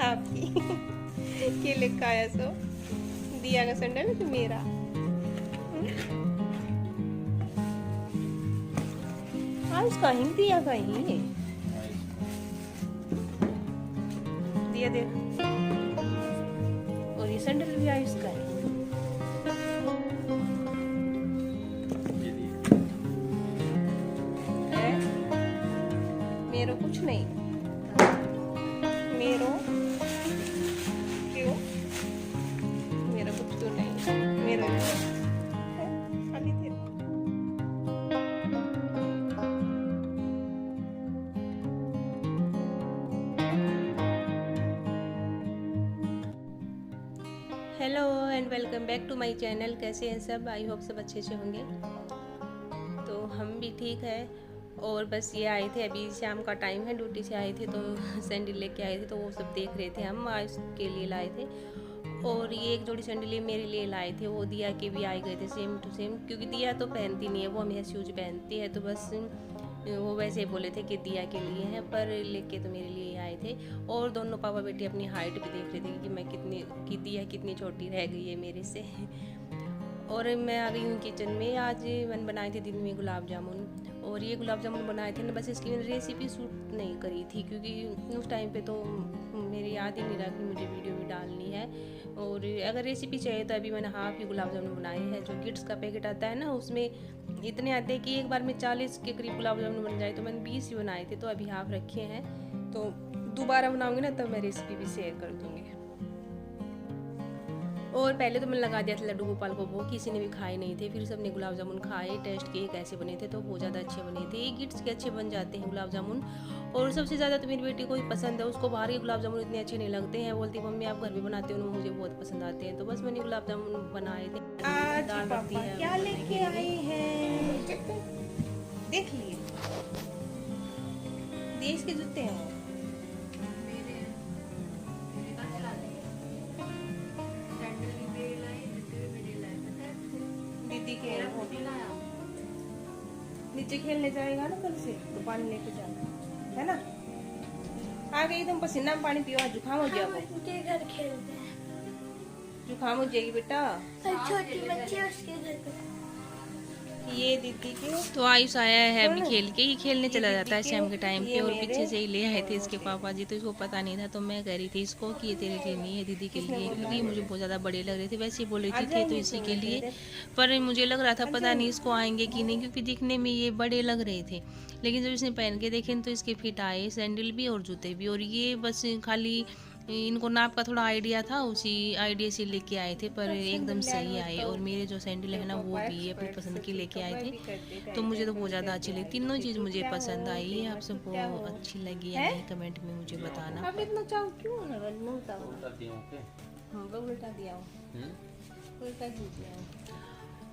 आपकी के लिखा है सो दिया का सैंडल है कि मेरा। आज कहीं दिया कहीं दिया देख। और ये सैंडल भी आयुष का है। मेरा कुछ नहीं मेरो क्यों मेरा कुछ तो नहीं मेरा खाली तेरा। Hello and welcome back to my channel. कैसे हैं सब? आई होप सब अच्छे से होंगे। तो हम भी ठीक है। और बस ये आए थे, अभी शाम का टाइम है, ड्यूटी से आए थे तो सैंडल लेके आए थे, तो वो सब देख रहे थे। हम आज के लिए लाए थे और ये एक जोड़ी सैंडल मेरे लिए लाए थे। वो दिया के भी आए गए थे सेम टू सेम, क्योंकि दिया तो पहनती नहीं है, वो हमेशा शूज पहनती है, तो बस वो वैसे ही बोले थे कि दिया के लिए हैं, पर लेके तो मेरे लिए आए थे। और दोनों पापा बेटी अपनी हाइट भी देख रहे थे कि मैं कि दिया कितनी छोटी रह गई है मेरे से। और मैं आ गई हूँ किचन में। आज मैंने बनाए थे दिन में गुलाब जामुन, और ये गुलाब जामुन बनाए थे ना, बस इसकी मैंने रेसिपी शूट नहीं करी थी, क्योंकि उस टाइम पे तो मेरी याद ही नहीं रहा कि मुझे वीडियो भी डालनी है। और अगर रेसिपी चाहिए तो अभी मैंने हाफ़ ही गुलाब जामुन बनाए हैं। जो गिट्स का पैकेट आता है ना, उसमें इतने आते हैं कि एक बार में 40 के करीब गुलाब जामुन बन जाए, तो मैंने 20 ही बनाए थे, तो अभी हाफ़ रखे हैं। तो दोबारा बनाऊँगी ना तब मैं रेसिपी भी शेयर कर दूँगी। और पहले तो मैंने लगा दिया था लड्डू गोपाल को, वो किसी ने भी खाए नहीं थे। फिर सबने गुलाब जामुन खाए, टेस्ट किए कैसे बने थे, तो बहुत ज़्यादा अच्छे बने थे। ये गिट्स के अच्छे बन जाते हैं गुलाब जामुन। और सबसे ज़्यादा तो मेरी बेटी को ही पसंद है, उसको बाहर के गुलाब जामुन इतने अच्छे नहीं लगते हैं। बोलती मम्मी आप घर में बनाते हो, मुझे बहुत पसंद आते हैं। तो बस मैंने गुलाब जामुन बनाए थे। आज पापा क्या लेके आए हैं देख लिए। देश के जूते हैं दीदी के। नीचे खेलने जाएगा ना कल से, तो पानी लेके जाना है ना। आ गई तुम, पसीना में पानी पियो, जुकाम हो गया। घर खेलते हैं, जुकाम हो जाएगी बेटा। छोटी बच्ची है उसके घर पे। ये दीदी के तो आयुष आया है अभी खेल के, ही खेलने चला जाता है शाम के टाइम पे। ये और मेरे पीछे से ही ले आए थे इसके पापा जी, तो इसको पता नहीं था। तो मैं कह रही थी इसको कि ये तेरे लिए नहीं है, दीदी के लिए, क्योंकि ये मुझे बहुत ज़्यादा बड़े लग रहे थे। वैसे ही बोल रही थी थे तो इसी के लिए, पर मुझे लग रहा था पता नहीं इसको आएंगे कि नहीं, क्योंकि दिखने में ये बड़े लग रहे थे। लेकिन जब इसने पहन के देखे तो इसके फिट आए, सैंडल भी और जूते भी। और ये बस खाली इनको नाप का थोड़ा आइडिया था, उसी आइडिया से लेके आए थे, पर एकदम सही आए। और मेरे जो सैंडल है ना, वो भी अपनी पसंद की लेके आए थे। तो मुझे तो बहुत ज़्यादा अच्छी लगी, तीनों चीज़ मुझे पसंद आई। आप सबको अच्छी लगी या नहीं कमेंट में मुझे बताना। अब इतना चाव क्यों है? उल्टा दिया उल्टा दिया।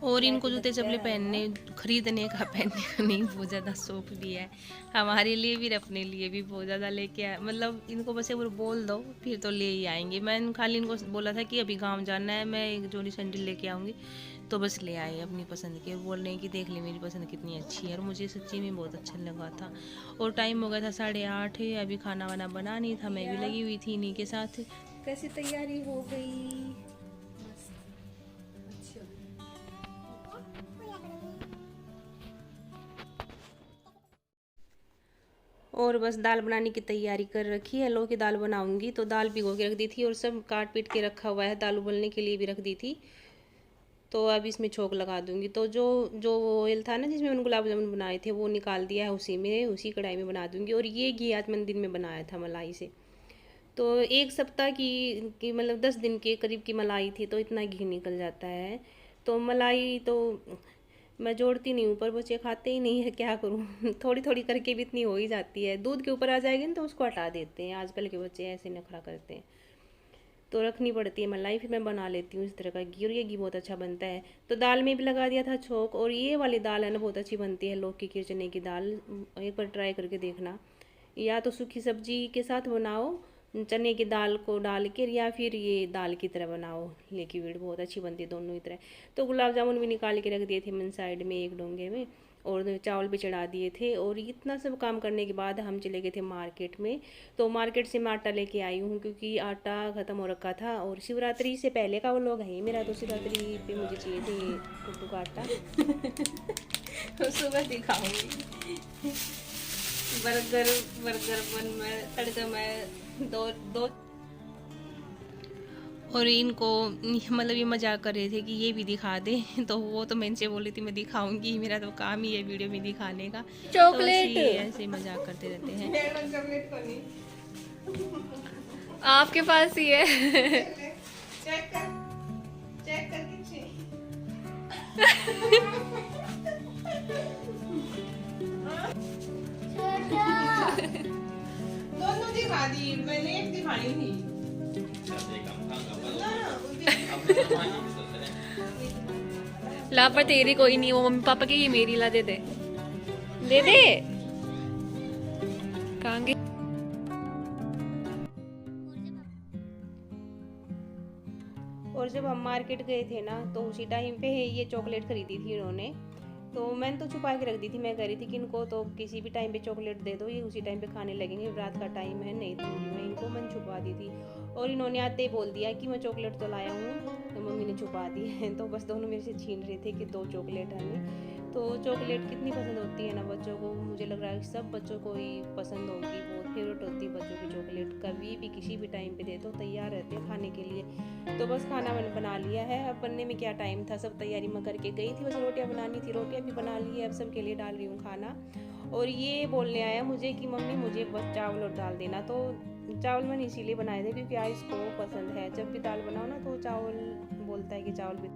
और इनको जूते चपले पहनने खरीदने का पहनने का नहीं, बहुत ज़्यादा शौक भी है हमारे लिए भी, अपने लिए भी बहुत ज़्यादा लेके आए। मतलब इनको बस एक बार बोल दो फिर तो ले ही आएंगे। मैंने खाली इनको बोला था कि अभी गांव जाना है, मैं एक जोड़ी सैंडल लेके आऊँगी, तो बस ले आए अपनी पसंद के। बोल रहे हैं कि देख ले मेरी पसंद कितनी अच्छी है, और मुझे सच्ची में बहुत अच्छा लगा था। और टाइम हो गया था 8:30, अभी खाना वाना बना नहीं था, मैं भी लगी हुई थी इन्हीं के साथ। कैसी तैयारी हो गई? और बस दाल बनाने की तैयारी कर रखी है। लो की दाल बनाऊंगी, तो दाल भिगो के रख दी थी और सब काट पीट के रखा हुआ है, दाल उबलने के लिए भी रख दी थी। तो अब इसमें छोंक लगा दूंगी। तो जो जो ऑयल था ना जिसमें मैंने गुलाब जामुन बनाए थे, वो निकाल दिया है, उसी कढ़ाई में बना दूंगी। और ये घी आज मैंने दिन में बनाया था मलाई से। तो एक सप्ताह की मतलब 10 दिन के करीब की मलाई थी, तो इतना घी निकल जाता है। तो मलाई तो मैं जोड़ती नहीं हूँ, पर बच्चे खाते ही नहीं है, क्या करूँ। थोड़ी थोड़ी करके भी इतनी हो ही जाती है। दूध के ऊपर आ जाएगी ना तो उसको हटा देते हैं, आजकल के बच्चे ऐसे नखरा करते हैं। तो रखनी पड़ती है मलाई, फिर मैं बना लेती हूँ इस तरह का घी। और ये घी बहुत अच्छा बनता है। तो दाल में भी लगा दिया था छोंक। और ये वाली दाल है ना, बहुत अच्छी बनती है, लौकी की चने की दाल। एक बार ट्राई करके देखना। या तो सूखी सब्जी के साथ बनाओ चने की दाल को डाल के, या फिर ये दाल की तरह बनाओ लिक्विड, बहुत अच्छी बनती है दोनों ही तरह। तो गुलाब जामुन भी निकाल के रख दिए थे मैंने साइड में एक डोंगे में। और चावल भी चढ़ा दिए थे। और इतना सब काम करने के बाद हम चले गए थे मार्केट में। तो मार्केट से मैं आटा लेके आई हूँ क्योंकि आटा ख़त्म हो रखा था और शिवरात्रि से पहले का वो लोग है मेरा, तो शिवरात्रि पे मुझे चाहिए थे टुट्टू का आटा। तो सुबह दिखाऊंगी बर्गर बन में तड़का में दो और इनको मतलब ये मजाक कर रहे थे कि ये भी दिखा दे, तो वो तो मैं इनसे बोली थी मैं दिखाऊंगी, मेरा तो काम ही है वीडियो में दिखाने का। चॉकलेट तो ऐसे मजाक करते रहते हैं। आपके पास ही है। चेक कर दोनों दिखा दी, मैंने एक दिखाई थी। ला पर तेरी कोई नहीं, वो मम्मी पापा की, ये मेरी ला दे दे कहाँ गई? और जब हम मार्केट गए थे ना तो उसी टाइम पे ये चॉकलेट खरीदी थी इन्होंने, तो मैंने तो छुपा के रख दी थी। मैं कह रही थी कि इनको तो किसी भी टाइम पे चॉकलेट दे दो, ये उसी टाइम पे खाने लगेंगे, रात का टाइम है, नहीं दूंगी मैं इनको, मैंने छुपा दी थी। और इन्होंने आते ही बोल दिया कि मैं चॉकलेट तो लाया हूँ, तो मम्मी ने छुपा दी है। तो बस दोनों मेरे से छीन रहे थे कि 2 चॉकलेट हमें। तो चॉकलेट कितनी पसंद होती है ना बच्चों को, मुझे लग रहा है सब बच्चों को ही पसंद होगी, बहुत फेवरेट होती है बच्चों की चॉकलेट। कभी भी किसी भी टाइम पे दे दो तैयार रहते हैं खाने के लिए। तो बस खाना मैंने बना लिया है, अब बनने में क्या टाइम था, सब तैयारी मैं करके गई थी, बस रोटियां बनानी थी, रोटियां भी बना ली है, अब सबके लिए डाल रही हूँ खाना। और ये बोलने आया मुझे कि मम्मी मुझे बस चावल और दाल देना, तो चावल मैंने इसीलिए बनाए थे क्योंकि आयुष को पसंद है, जब भी दाल बनाओ ना तो चावल बोलता है कि चावल भी।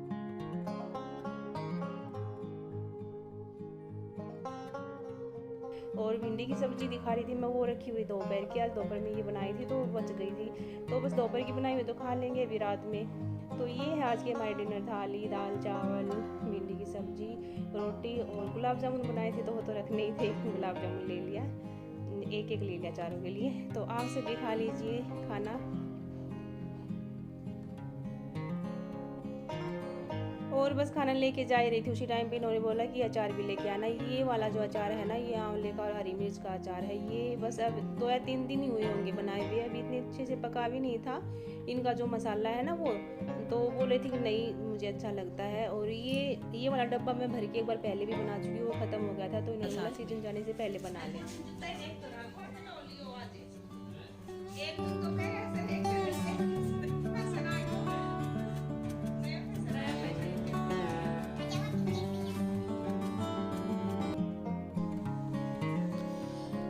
और भिंडी की सब्जी दिखा रही थी मैं, वो रखी हुई दोपहर की, आज दोपहर में ये बनाई थी तो बच गई थी, तो बस दोपहर की बनाई हुई तो खा लेंगे अभी रात में। तो ये है आज के हमारे डिनर थाली, दाल चावल भिंडी की सब्जी रोटी और गुलाब जामुन बनाए थे, तो वो तो रखने ही थे, गुलाब जामुन ले लिया, एक ले लिया चारों के लिए। तो आप सभी खा लीजिए खाना। और बस खाना लेके जा रही थी, उसी टाइम पे इन्होंने बोला कि अचार भी लेके आना। ये वाला जो अचार है ना, ये आंवले का और हरी मिर्च का अचार है। ये बस अब 2 या 3 दिन ही हुए होंगे बनाए हुए, अभी इतने अच्छे से पका भी नहीं था इनका जो मसाला है ना वो, तो बोले थी कि नहीं मुझे अच्छा लगता है। और ये वाला डब्बा मैं भर के एक बार पहले भी बना चुकी हूँ, वो ख़त्म हो गया था, तो इन्होंने बोला सीजन जाने से पहले बना लें।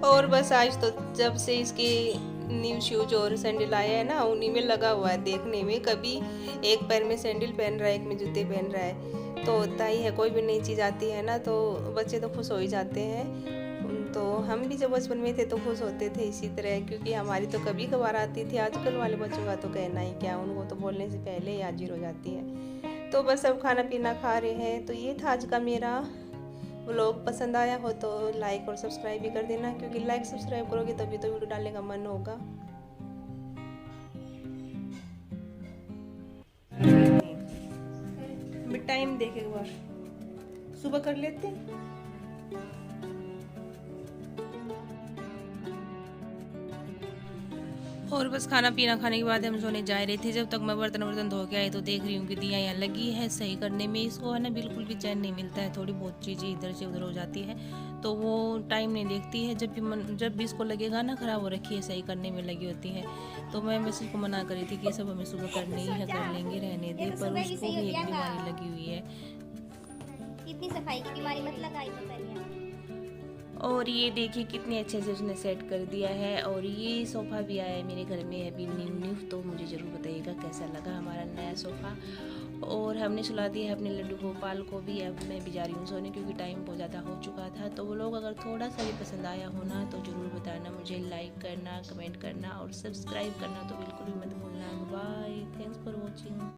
और बस आज तो जब से इसके न्यू शूज और सैंडल आए हैं ना, उन्हीं में लगा हुआ है देखने में, कभी एक पैर में सैंडल पहन रहा है, एक में जूते पहन रहा है, तो होता ही है, कोई भी नई चीज़ आती है ना तो बच्चे तो खुश हो ही जाते हैं। तो हम भी जब बचपन में थे तो खुश होते थे इसी तरह, क्योंकि हमारी तो कभी कभार आती थी, आजकल वाले बच्चों का तो कहना ही क्या, उनको तो बोलने से पहले ही हाजिर हो जाती है। तो बस अब खाना पीना खा रहे हैं। तो ये था आज का मेरा व्लॉग, पसंद आया हो तो लाइक और सब्सक्राइब भी कर देना, क्योंकि लाइक सब्सक्राइब करोगे तभी तो वीडियो डालने का मन होगा। टाइम देख एक बार, सुबह कर लेते हैं। और बस खाना पीना खाने के बाद हम सोने जा रहे थे। जब तक मैं बर्तन धो के आई तो देख रही हूँ कि दिया यहाँ लगी है सही करने में, इसको है ना बिल्कुल भी चैन नहीं मिलता है, थोड़ी बहुत चीज़ें इधर से उधर हो जाती है तो वो टाइम नहीं देखती है, जब भी इसको लगेगा ना ख़राब हो रखी है सही करने में लगी होती है। तो मैं बस इसको मना करी थी कि ये सब हमें सुबह करनी ही है, कर लेंगे रहने दे, पर उसको भी एक बीमारी लगी हुई है, इतनी सफाई की बीमारी मत लगाई तो पहले। और ये देखिए कितने अच्छे से उसने सेट कर दिया है। और ये सोफ़ा भी आया है मेरे घर में अभी न्यू, तो मुझे ज़रूर बताइएगा कैसा लगा हमारा नया सोफ़ा। और हमने सुला दिया है अपने लड्डू गोपाल को भी, अब मैं भी जा रही हूँ सोने क्योंकि टाइम बहुत ज़्यादा हो चुका था। तो वो लोग अगर थोड़ा सा भी पसंद आया हो ना तो ज़रूर बताना मुझे, लाइक करना, कमेंट करना और सब्सक्राइब करना तो बिल्कुल भी मत भूलना। Bye, thanks for watching.